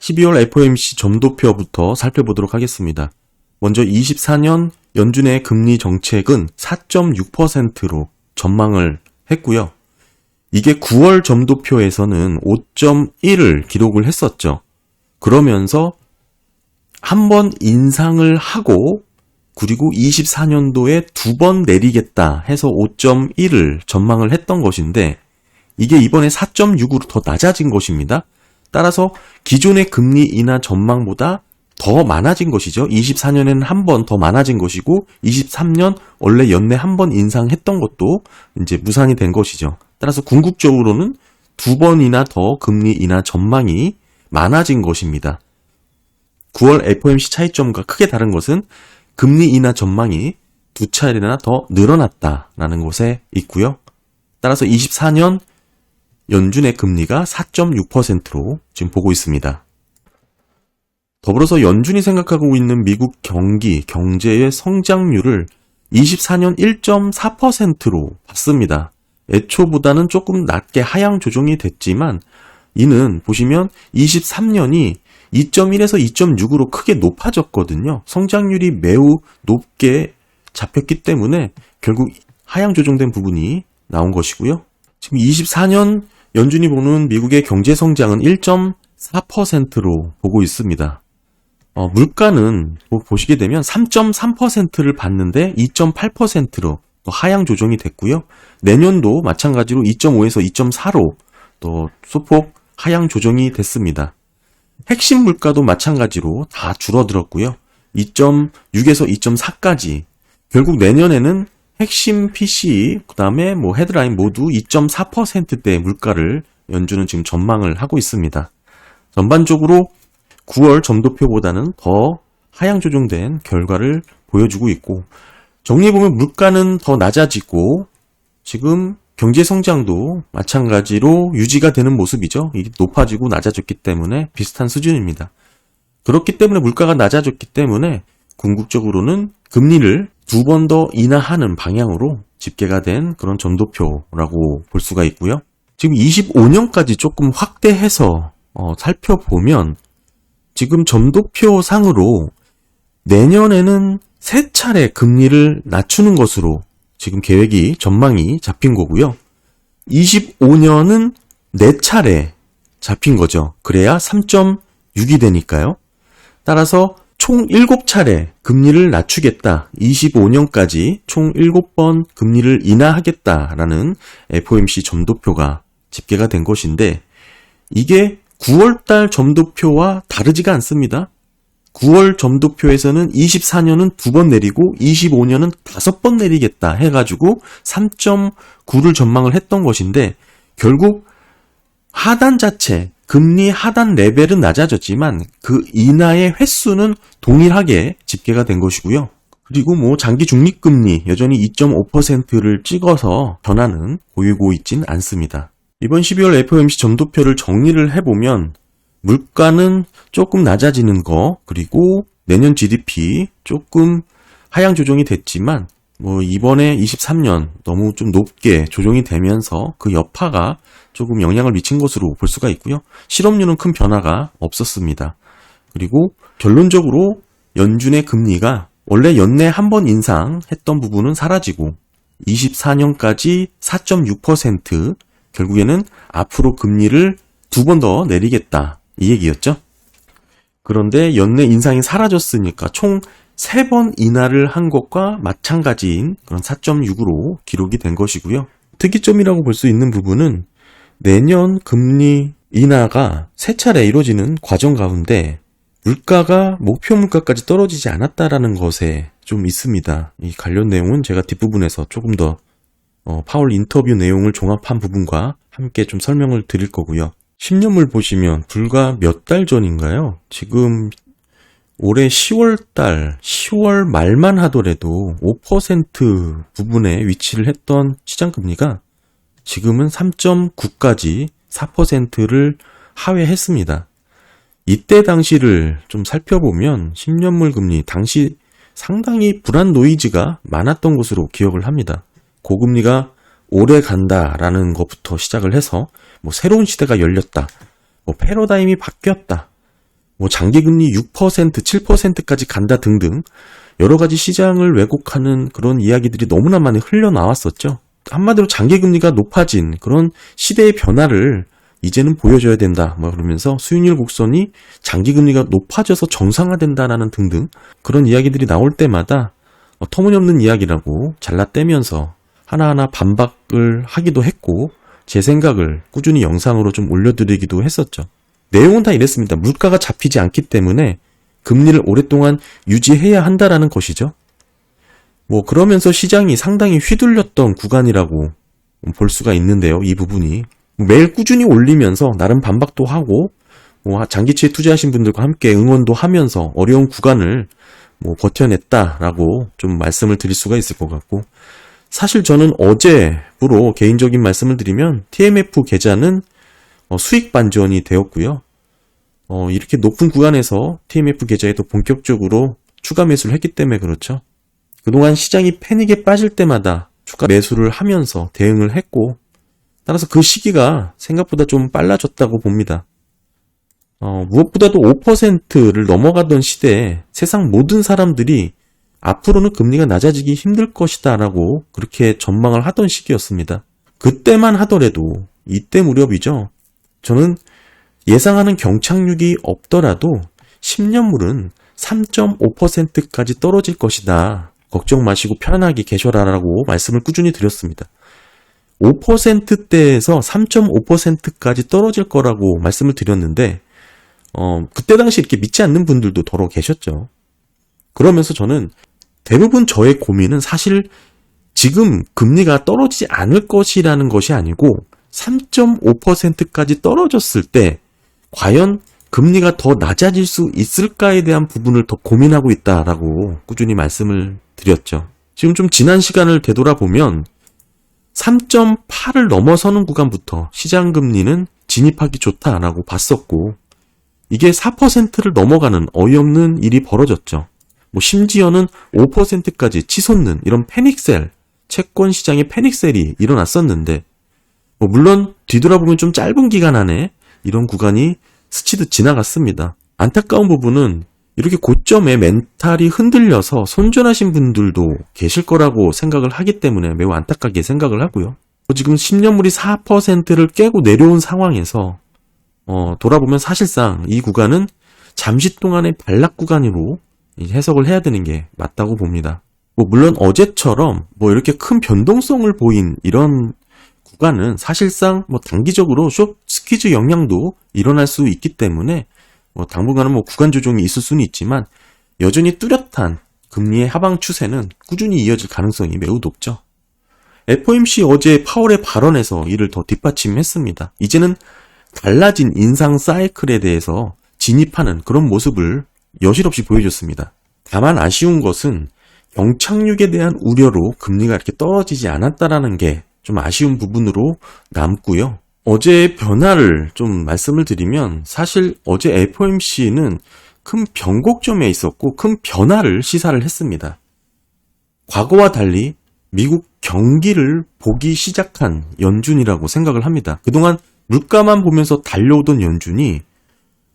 12월 FOMC 점도표부터 살펴보도록 하겠습니다. 먼저 24년 연준의 금리 정책은 4.6%로 전망을 했고요. 이게 9월 점도표에서는 5.1을 기록을 했었죠. 그러면서 한 번 인상을 하고 그리고 24년도에 2번 내리겠다 해서 5.1을 전망을 했던 것인데 이게 이번에 4.6으로 더 낮아진 것입니다. 따라서 기존의 금리 인하 전망보다 더 많아진 것이죠. 24년에는 한 번 더 많아진 것이고 23년 원래 연내 한 번 인상했던 것도 이제 무산이 된 것이죠. 따라서 궁극적으로는 2번이나 더 금리 인하 전망이 많아진 것입니다. 9월 FOMC 차이점과 크게 다른 것은 금리 인하 전망이 2차례나 더 늘어났다라는 것에 있고요. 따라서 24년 연준의 금리가 4.6%로 지금 보고 있습니다. 더불어서 연준이 생각하고 있는 미국 경제의 성장률을 24년 1.4%로 봤습니다. 애초보다는 조금 낮게 하향 조정이 됐지만 이는 보시면 23년이 2.1에서 2.6으로 크게 높아졌거든요. 성장률이 매우 높게 잡혔기 때문에 결국 하향 조정된 부분이 나온 것이고요. 지금 24년 연준이 보는 미국의 경제 성장은 1.4%로 보고 있습니다. 물가는 보시게 되면 3.3%를 봤는데 2.8%로 또 하향 조정이 됐고요. 내년도 마찬가지로 2.5에서 2.4로 또 소폭 하향 조정이 됐습니다. 핵심 물가도 마찬가지로 다 줄어들었고요. 2.6에서 2.4까지 결국 내년에는 핵심 PCE 그다음에 헤드라인 모두 2.4%대의 물가를 연준은 지금 전망을 하고 있습니다. 전반적으로 9월 점도표보다는 더 하향 조정된 결과를 보여주고 있고 정리해보면 물가는 더 낮아지고 지금 경제 성장도 마찬가지로 유지가 되는 모습이죠. 이게 높아지고 낮아졌기 때문에 비슷한 수준입니다. 그렇기 때문에 물가가 낮아졌기 때문에 궁극적으로는 금리를 2번 더 인하하는 방향으로 집계가 된 그런 점도표라고 볼 수가 있고요. 지금 25년까지 조금 확대해서 살펴보면 지금 점도표 상으로 내년에는 3차례 금리를 낮추는 것으로 지금 계획이 전망이 잡힌 거고요. 25년은 4차례 잡힌 거죠. 그래야 3.6이 되니까요. 따라서 총 7차례 금리를 낮추겠다. 25년까지 총 7번 금리를 인하하겠다라는 FOMC 점도표가 집계가 된 것인데 이게 9월달 점도표와 다르지가 않습니다. 9월 점도표에서는 24년은 2번 내리고 25년은 5번 내리겠다 해가지고 3.9를 전망을 했던 것인데 결국 하단 자체 금리 하단 레벨은 낮아졌지만 그 인하의 횟수는 동일하게 집계가 된 것이고요. 그리고 장기 중립금리 여전히 2.5%를 찍어서 변화는 보이고 있진 않습니다. 이번 12월 FOMC 점도표를 정리를 해보면 물가는 조금 낮아지는 거 그리고 내년 GDP 조금 하향 조정이 됐지만 이번에 23년 너무 좀 높게 조정이 되면서 그 여파가 조금 영향을 미친 것으로 볼 수가 있고요. 실업률은 큰 변화가 없었습니다. 그리고 결론적으로 연준의 금리가 원래 연내 한 번 인상했던 부분은 사라지고 24년까지 4.6% 결국에는 앞으로 금리를 2번 더 내리겠다 이 얘기였죠. 그런데 연내 인상이 사라졌으니까 총 3번 인하를 한 것과 마찬가지인 그런 4.6으로 기록이 된 것이고요. 특이점이라고 볼 수 있는 부분은 내년 금리 인하가 3차례 이루어지는 과정 가운데 물가가 목표 물가까지 떨어지지 않았다라는 것에 좀 있습니다. 이 관련 내용은 제가 뒷부분에서 조금 더 파월 인터뷰 내용을 종합한 부분과 함께 좀 설명을 드릴 거고요. 10년물 보시면 불과 몇 달 전인가요? 지금 올해 10월 말만 하더라도 5% 부분에 위치를 했던 시장금리가 지금은 3.9까지 4%를 하회했습니다. 이때 당시를 좀 살펴보면 10년물 금리 당시 상당히 불안 노이즈가 많았던 것으로 기억을 합니다. 고금리가 오래 간다라는 것부터 시작을 해서 새로운 시대가 열렸다, 패러다임이 바뀌었다, 뭐 장기금리 6%, 7%까지 간다 등등 여러 가지 시장을 왜곡하는 그런 이야기들이 너무나 많이 흘러나왔었죠. 한마디로 장기금리가 높아진 그런 시대의 변화를 이제는 보여줘야 된다. 뭐 그러면서 수익률 곡선이 장기금리가 높아져서 정상화된다라는 등등 그런 이야기들이 나올 때마다 터무니없는 이야기라고 잘라떼면서 하나하나 반박을 하기도 했고 제 생각을 꾸준히 영상으로 좀 올려드리기도 했었죠. 내용은 다 이랬습니다. 물가가 잡히지 않기 때문에 금리를 오랫동안 유지해야 한다라는 것이죠. 뭐 그러면서 시장이 상당히 휘둘렸던 구간이라고 볼 수가 있는데요. 이 부분이 매일 꾸준히 올리면서 나름 반박도 하고 뭐 장기치에 투자하신 분들과 함께 응원도 하면서 어려운 구간을 뭐 버텨냈다라고 좀 말씀을 드릴 수가 있을 것 같고, 사실 저는 어제부로 개인적인 말씀을 드리면 TMF 계좌는 수익 반전이 되었고요. 이렇게 높은 구간에서 TMF 계좌에도 본격적으로 추가 매수를 했기 때문에 그렇죠. 그동안 시장이 패닉에 빠질 때마다 추가 매수를 하면서 대응을 했고, 따라서 그 시기가 생각보다 좀 빨라졌다고 봅니다. 무엇보다도 5%를 넘어가던 시대에 세상 모든 사람들이 앞으로는 금리가 낮아지기 힘들 것이다 라고 그렇게 전망을 하던 시기였습니다. 그때만 하더라도 이때 무렵이죠. 저는 예상하는 경착륙이 없더라도 10년물은 3.5%까지 떨어질 것이다. 걱정 마시고 편안하게 계셔라라고 말씀을 꾸준히 드렸습니다. 5%대에서 3.5%까지 떨어질 거라고 말씀을 드렸는데 그때 당시 이렇게 믿지 않는 분들도 더러 계셨죠. 그러면서 저는 대부분 저의 고민은 사실 지금 금리가 떨어지지 않을 것이라는 것이 아니고 3.5%까지 떨어졌을 때 과연 금리가 더 낮아질 수 있을까에 대한 부분을 더 고민하고 있다라고 꾸준히 말씀을 드렸죠. 지금 좀 지난 시간을 되돌아보면 3.8을 넘어서는 구간부터 시장 금리는 진입하기 좋다라고 봤었고, 이게 4%를 넘어가는 어이없는 일이 벌어졌죠. 뭐 심지어는 5%까지 치솟는 이런 패닉셀, 채권 시장의 패닉셀이 일어났었는데, 물론 뒤돌아보면 좀 짧은 기간 안에 이런 구간이 스치듯 지나갔습니다. 안타까운 부분은 이렇게 고점에 멘탈이 흔들려서 손절하신 분들도 계실 거라고 생각을 하기 때문에 매우 안타깝게 생각을 하고요. 지금 10년물이 4%를 깨고 내려온 상황에서 돌아보면 사실상 이 구간은 잠시 동안의 반락 구간으로 해석을 해야 되는 게 맞다고 봅니다. 물론 어제처럼 이렇게 큰 변동성을 보인 이런 구간은 사실상 단기적으로 숏 스퀴즈 영향도 일어날 수 있기 때문에 당분간은 구간 조정이 있을 수는 있지만 여전히 뚜렷한 금리의 하방 추세는 꾸준히 이어질 가능성이 매우 높죠. FOMC 어제 파월의 발언에서 이를 더 뒷받침했습니다. 이제는 달라진 인상 사이클에 대해서 진입하는 그런 모습을 여실없이 보여줬습니다. 다만 아쉬운 것은 경착륙에 대한 우려로 금리가 이렇게 떨어지지 않았다라는 게 좀 아쉬운 부분으로 남고요. 어제의 변화를 좀 말씀을 드리면 사실 어제 FOMC는 큰 변곡점에 있었고 큰 변화를 시사를 했습니다. 과거와 달리 미국 경기를 보기 시작한 연준이라고 생각을 합니다. 그동안 물가만 보면서 달려오던 연준이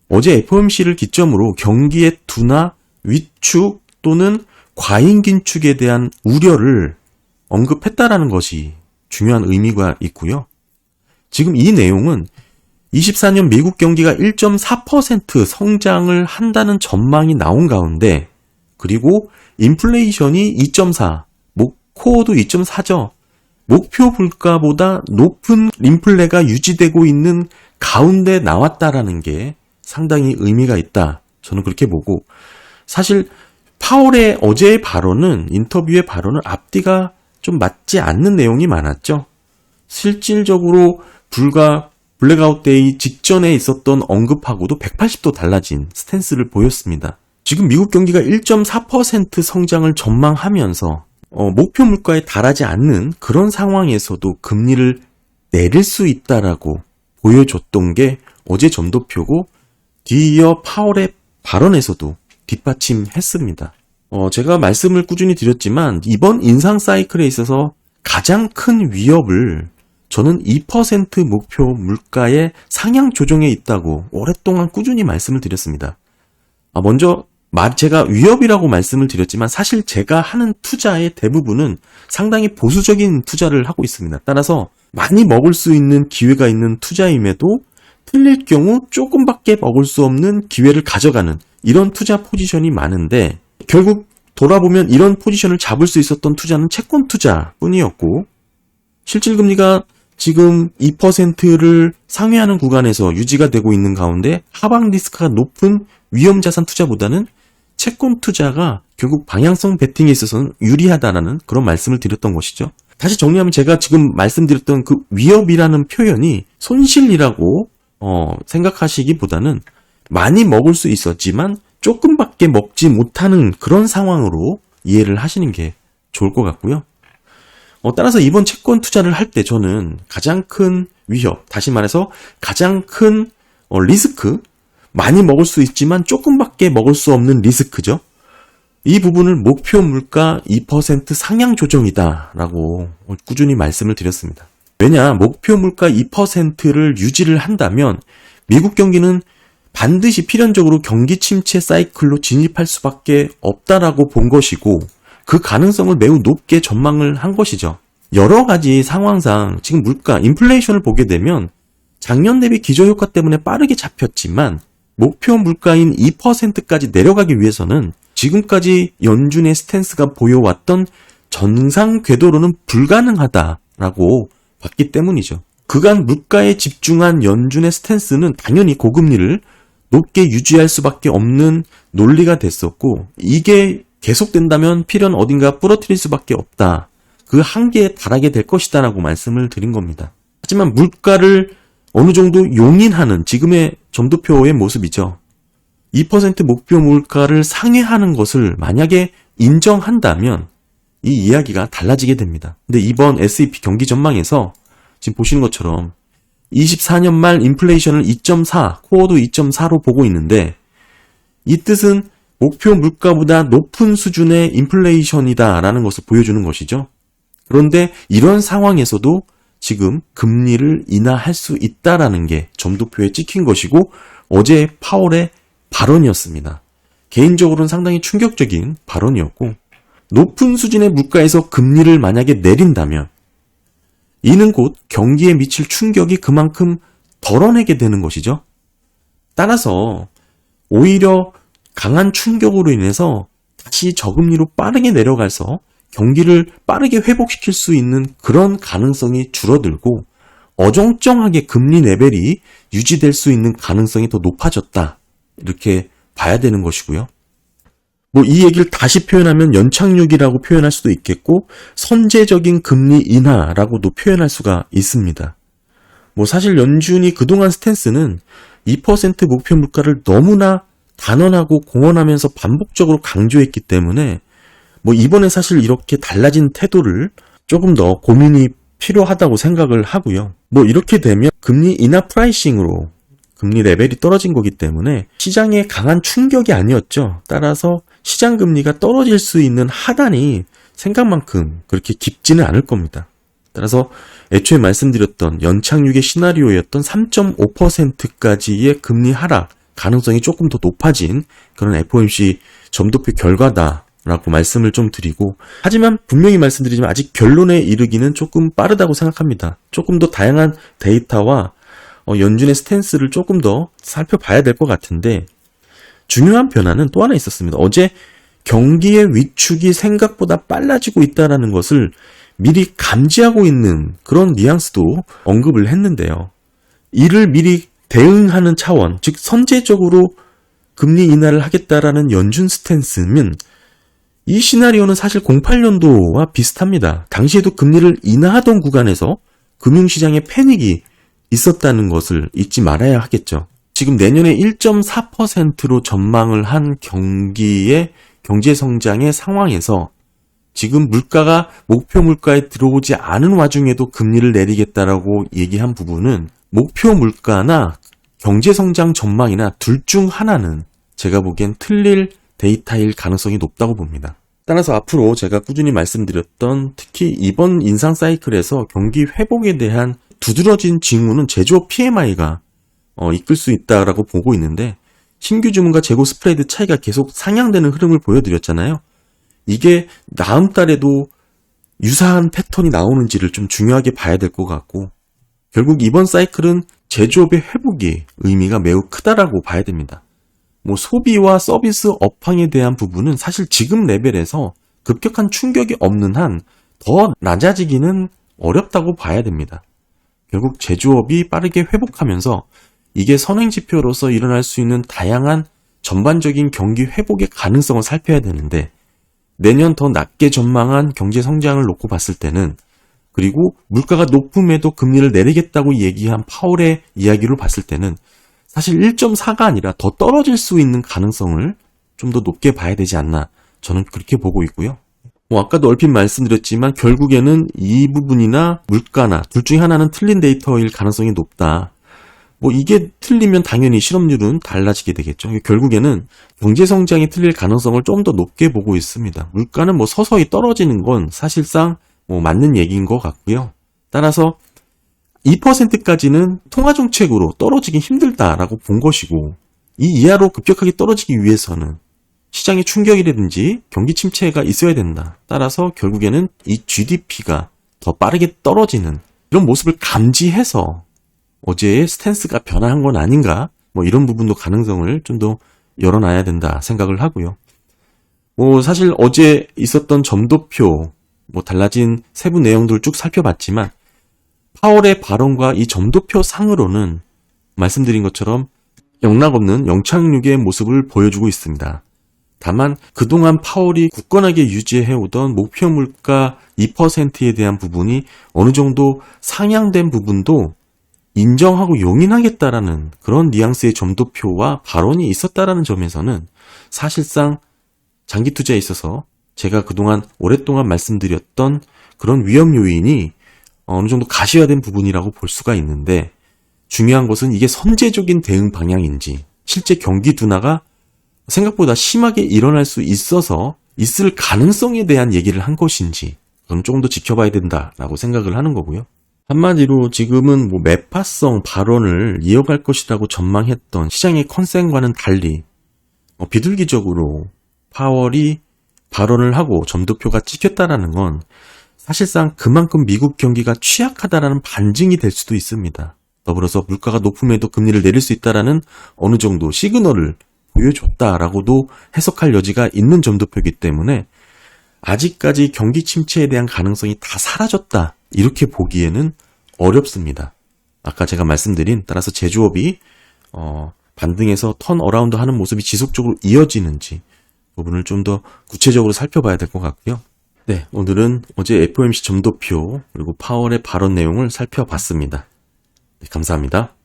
어제 FOMC를 기점으로 경기의 둔화, 위축 또는 과잉 긴축에 대한 우려를 언급했다라는 것이 중요한 의미가 있고요. 지금 이 내용은 24년 미국 경기가 1.4% 성장을 한다는 전망이 나온 가운데, 그리고 인플레이션이 2.4, 코어도 2.4죠. 목표 물가보다 높은 인플레가 유지되고 있는 가운데 나왔다라는 게 상당히 의미가 있다. 저는 그렇게 보고, 사실 파월의 어제의 발언은, 인터뷰의 발언은 앞뒤가 좀 맞지 않는 내용이 많았죠. 실질적으로 불과 블랙아웃 데이 직전에 있었던 언급하고도 180도 달라진 스탠스를 보였습니다. 지금 미국 경기가 1.4% 성장을 전망하면서 목표 물가에 달하지 않는 그런 상황에서도 금리를 내릴 수 있다라고 보여줬던 게 어제 점도표고, 뒤이어 파월의 발언에서도 뒷받침했습니다. 제가 말씀을 꾸준히 드렸지만 이번 인상 사이클에 있어서 가장 큰 위협을 저는 2% 목표 물가의 상향 조정에 있다고 오랫동안 꾸준히 말씀을 드렸습니다. 먼저 제가 위협이라고 말씀을 드렸지만 사실 제가 하는 투자의 대부분은 상당히 보수적인 투자를 하고 있습니다. 따라서 많이 먹을 수 있는 기회가 있는 투자임에도 틀릴 경우 조금밖에 먹을 수 없는 기회를 가져가는 이런 투자 포지션이 많은데, 결국 돌아보면 이런 포지션을 잡을 수 있었던 투자는 채권 투자뿐이었고, 실질금리가 지금 2%를 상회하는 구간에서 유지가 되고 있는 가운데 하방 리스크가 높은 위험자산 투자보다는 채권 투자가 결국 방향성 베팅에 있어서는 유리하다라는 그런 말씀을 드렸던 것이죠. 다시 정리하면 제가 지금 말씀드렸던 그 위협이라는 표현이 손실이라고 생각하시기보다는 많이 먹을 수 있었지만 조금밖에 먹지 못하는 그런 상황으로 이해를 하시는 게 좋을 것 같고요. 따라서 이번 채권 투자를 할 때 저는 가장 큰 위협, 다시 말해서 가장 큰 리스크, 많이 먹을 수 있지만 조금밖에 먹을 수 없는 리스크죠. 이 부분을 목표 물가 2% 상향 조정이다 라고 꾸준히 말씀을 드렸습니다. 왜냐, 목표 물가 2%를 유지를 한다면 미국 경기는 반드시 필연적으로 경기 침체 사이클로 진입할 수밖에 없다라고 본 것이고, 그 가능성을 매우 높게 전망을 한 것이죠. 여러 가지 상황상 지금 물가, 인플레이션을 보게 되면 작년 대비 기저효과 때문에 빠르게 잡혔지만 목표 물가인 2%까지 내려가기 위해서는 지금까지 연준의 스탠스가 보여왔던 정상 궤도로는 불가능하다라고 봤기 때문이죠. 그간 물가에 집중한 연준의 스탠스는 당연히 고금리를 높게 유지할 수밖에 없는 논리가 됐었고, 이게 계속된다면 필연 어딘가 부러뜨릴 수밖에 없다. 그 한계에 달하게 될 것이다 라고 말씀을 드린 겁니다. 하지만 물가를 어느 정도 용인하는 지금의 점도표의 모습이죠. 2% 목표 물가를 상회하는 것을 만약에 인정한다면 이 이야기가 달라지게 됩니다. 근데 이번 S&P 경기 전망에서 지금 보시는 것처럼 24년 말 인플레이션을 2.4, 코어도 2.4로 보고 있는데, 이 뜻은 목표 물가보다 높은 수준의 인플레이션이다라는 것을 보여주는 것이죠. 그런데 이런 상황에서도 지금 금리를 인하할 수 있다라는 게 점도표에 찍힌 것이고, 어제 파월의 발언이었습니다. 개인적으로는 상당히 충격적인 발언이었고, 높은 수준의 물가에서 금리를 만약에 내린다면 이는 곧 경기에 미칠 충격이 그만큼 덜어내게 되는 것이죠. 따라서 오히려 강한 충격으로 인해서 다시 저금리로 빠르게 내려가서 경기를 빠르게 회복시킬 수 있는 그런 가능성이 줄어들고, 어정쩡하게 금리 레벨이 유지될 수 있는 가능성이 더 높아졌다, 이렇게 봐야 되는 것이고요. 이 얘기를 다시 표현하면 연착륙이라고 표현할 수도 있겠고, 선제적인 금리 인하라고도 표현할 수가 있습니다. 사실 연준이 그동안 스탠스는 2% 목표 물가를 너무나 단언하고 공언하면서 반복적으로 강조했기 때문에 이번에 사실 이렇게 달라진 태도를 조금 더 고민이 필요하다고 생각을 하고요. 이렇게 되면 금리 인하 프라이싱으로 금리 레벨이 떨어진 거기 때문에 시장에 강한 충격이 아니었죠. 따라서 시장 금리가 떨어질 수 있는 하단이 생각만큼 그렇게 깊지는 않을 겁니다. 따라서 애초에 말씀드렸던 연착륙의 시나리오였던 3.5%까지의 금리 하락 가능성이 조금 더 높아진 그런 FOMC 점도표 결과다라고 말씀을 좀 드리고, 하지만 분명히 말씀드리지만 아직 결론에 이르기는 조금 빠르다고 생각합니다. 조금 더 다양한 데이터와 연준의 스탠스를 조금 더 살펴봐야 될 것 같은데, 중요한 변화는 또 하나 있었습니다. 어제 경기의 위축이 생각보다 빨라지고 있다는 것을 미리 감지하고 있는 그런 뉘앙스도 언급을 했는데요. 이를 미리 대응하는 차원, 즉 선제적으로 금리 인하를 하겠다라는 연준 스탠스는, 이 시나리오는 사실 08년도와 비슷합니다. 당시에도 금리를 인하하던 구간에서 금융시장에 패닉이 있었다는 것을 잊지 말아야 하겠죠. 지금 내년에 1.4%로 전망을 한 경기의 경제성장의 상황에서 지금 물가가 목표 물가에 들어오지 않은 와중에도 금리를 내리겠다라고 얘기한 부분은 목표 물가나 경제성장 전망이나 둘 중 하나는 제가 보기엔 틀릴 데이터일 가능성이 높다고 봅니다. 따라서 앞으로 제가 꾸준히 말씀드렸던 특히 이번 인상 사이클에서 경기 회복에 대한 두드러진 징후는 제조업 PMI가 이끌 수 있다라고 보고 있는데, 신규 주문과 재고 스프레드 차이가 계속 상향되는 흐름을 보여드렸잖아요. 이게 다음 달에도 유사한 패턴이 나오는지를 좀 중요하게 봐야 될 것 같고, 결국 이번 사이클은 제조업의 회복이 의미가 매우 크다라고 봐야 됩니다. 소비와 서비스 업황에 대한 부분은 사실 지금 레벨에서 급격한 충격이 없는 한 더 낮아지기는 어렵다고 봐야 됩니다. 결국 제조업이 빠르게 회복하면서 이게 선행지표로서 일어날 수 있는 다양한 전반적인 경기 회복의 가능성을 살펴야 되는데, 내년 더 낮게 전망한 경제 성장을 놓고 봤을 때는, 그리고 물가가 높음에도 금리를 내리겠다고 얘기한 파월의 이야기를 봤을 때는 사실 1.4가 아니라 더 떨어질 수 있는 가능성을 좀 더 높게 봐야 되지 않나, 저는 그렇게 보고 있고요. 아까도 얼핏 말씀드렸지만 결국에는 이 부분이나 물가나 둘 중에 하나는 틀린 데이터일 가능성이 높다. 이게 틀리면 당연히 실업률은 달라지게 되겠죠. 결국에는 경제성장이 틀릴 가능성을 좀 더 높게 보고 있습니다. 물가는 서서히 떨어지는 건 사실상 맞는 얘기인 것 같고요. 따라서 2%까지는 통화정책으로 떨어지기 힘들다라고 본 것이고, 이 이하로 급격하게 떨어지기 위해서는 시장의 충격이라든지 경기 침체가 있어야 된다. 따라서 결국에는 이 GDP가 더 빠르게 떨어지는 이런 모습을 감지해서 어제의 스탠스가 변화한 건 아닌가? 이런 부분도 가능성을 좀 더 열어놔야 된다 생각을 하고요. 사실 어제 있었던 점도표, 달라진 세부 내용들을 쭉 살펴봤지만, 파월의 발언과 이 점도표 상으로는 말씀드린 것처럼 영락없는 영착륙의 모습을 보여주고 있습니다. 다만 그동안 파월이 굳건하게 유지해오던 목표 물가 2%에 대한 부분이 어느 정도 상향된 부분도 인정하고 용인하겠다라는 그런 뉘앙스의 점도표와 발언이 있었다라는 점에서는 사실상 장기 투자에 있어서 제가 그동안 오랫동안 말씀드렸던 그런 위험 요인이 어느 정도 가시화된 부분이라고 볼 수가 있는데, 중요한 것은 이게 선제적인 대응 방향인지 실제 경기 둔화가 생각보다 심하게 일어날 수 있을 가능성에 대한 얘기를 한 것인지, 그건 조금 더 지켜봐야 된다라고 생각을 하는 거고요. 한마디로 지금은 매파성 발언을 이어갈 것이라고 전망했던 시장의 컨센과는 달리 비둘기적으로 파월이 발언을 하고 점도표가 찍혔다라는 건 사실상 그만큼 미국 경기가 취약하다라는 반증이 될 수도 있습니다. 더불어서 물가가 높음에도 금리를 내릴 수 있다라는 어느 정도 시그널을 보여줬다라고도 해석할 여지가 있는 점도표이기 때문에 아직까지 경기 침체에 대한 가능성이 다 사라졌다, 이렇게 보기에는 어렵습니다. 아까 제가 말씀드린, 따라서 제조업이 반등해서 턴어라운드 하는 모습이 지속적으로 이어지는지 부분을 좀 더 구체적으로 살펴봐야 될 것 같고요. 네, 오늘은 어제 FOMC 점도표 그리고 파월의 발언 내용을 살펴봤습니다. 네, 감사합니다.